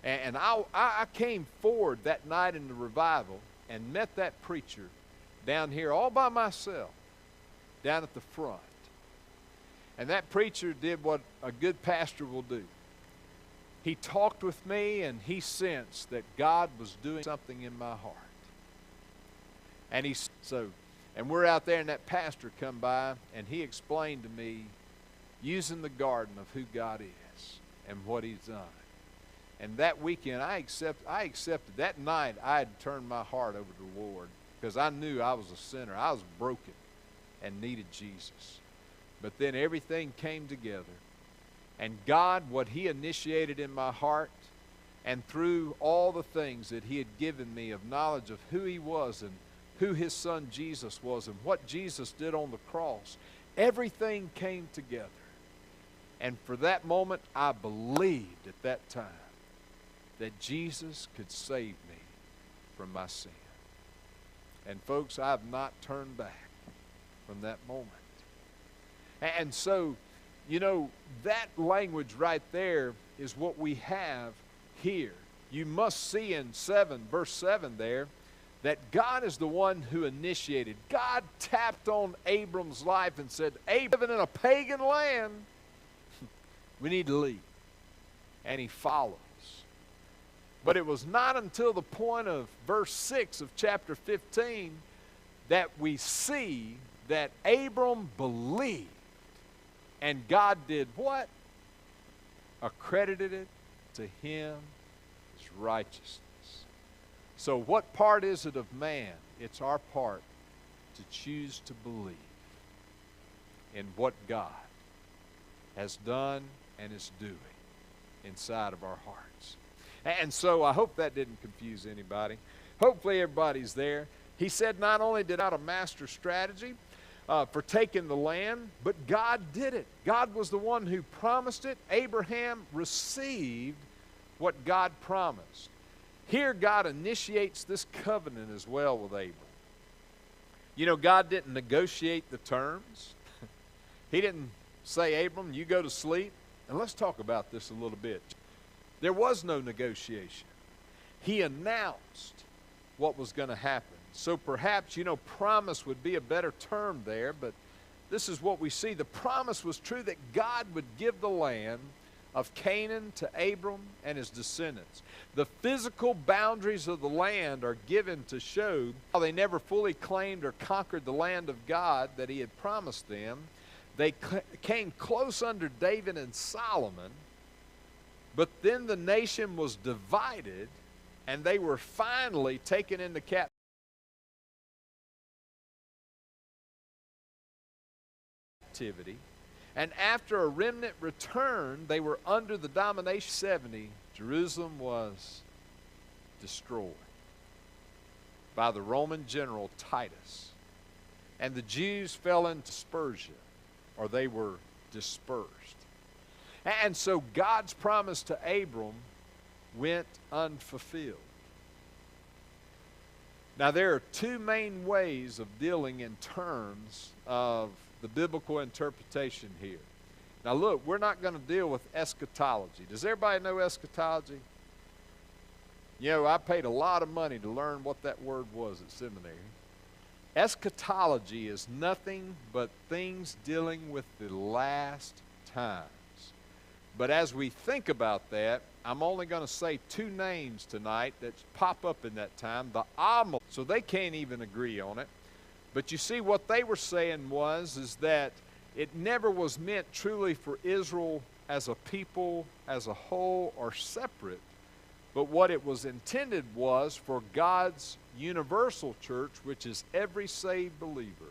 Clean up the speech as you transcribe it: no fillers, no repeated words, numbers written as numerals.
And I came forward that night in the revival and met that preacher down here all by myself, down at the front. And that preacher did what a good pastor will do. He talked with me, and he sensed that God was doing something in my heart. And we're out there, and that pastor come by, and he explained to me, using the garden, of who God is and what He's done. And that weekend, I accepted. That night, I had turned my heart over to the Lord because I knew I was a sinner. I was broken and needed Jesus. But then everything came together. And God, what He initiated in my heart, and through all the things that He had given me of knowledge of who He was and who His Son Jesus was and what Jesus did on the cross, everything came together. And for that moment, I believed at that time that Jesus could save me from my sin. And folks, I have not turned back from that moment. And so, you know, that language right there is what we have here. You must see in verse 7 there, that God is the one who initiated. God tapped on Abram's life and said, Abram, living in a pagan land, we need to leave. And he follows. But it was not until the point of verse 6 of chapter 15 that we see that Abram believed. And God did what? Accredited it to him as righteousness. So what part is it of man? It's our part to choose to believe in what God has done and is doing inside of our hearts. And so I hope that didn't confuse anybody. Hopefully everybody's there. He said not only did I a master strategy for taking the land, but God did it. God was the one who promised it. Abraham received what God promised. Here God initiates this covenant as well with Abram. You know, God didn't negotiate the terms. He didn't say, Abram, you go to sleep. And let's talk about this a little bit. There was no negotiation. He announced what was going to happen. So perhaps, you know, promise would be a better term there, but this is what we see. The promise was true that God would give the land of Canaan to Abram and his descendants. The physical boundaries of the land are given to show how they never fully claimed or conquered the land of God that He had promised them. They came close under David and Solomon, but then the nation was divided, and they were finally taken into captivity. And after a remnant returned, they were under the domination. 70, Jerusalem was destroyed by the Roman general Titus. And the Jews fell into dispersion, or they were dispersed. And so God's promise to Abram went unfulfilled. Now there are two main ways of dealing in terms of the biblical interpretation here. Now look, we're not going to deal with eschatology. Does everybody know eschatology? You know, I paid a lot of money to learn what that word was at seminary. Eschatology is nothing but things dealing with the last times. But as we think about that, I'm only going to say two names tonight that pop up in that time. The Amish, so they can't even agree on it. But you see, what they were saying is that it never was meant truly for Israel as a people, as a whole, or separate. But what it was intended was for God's universal church, which is every saved believer.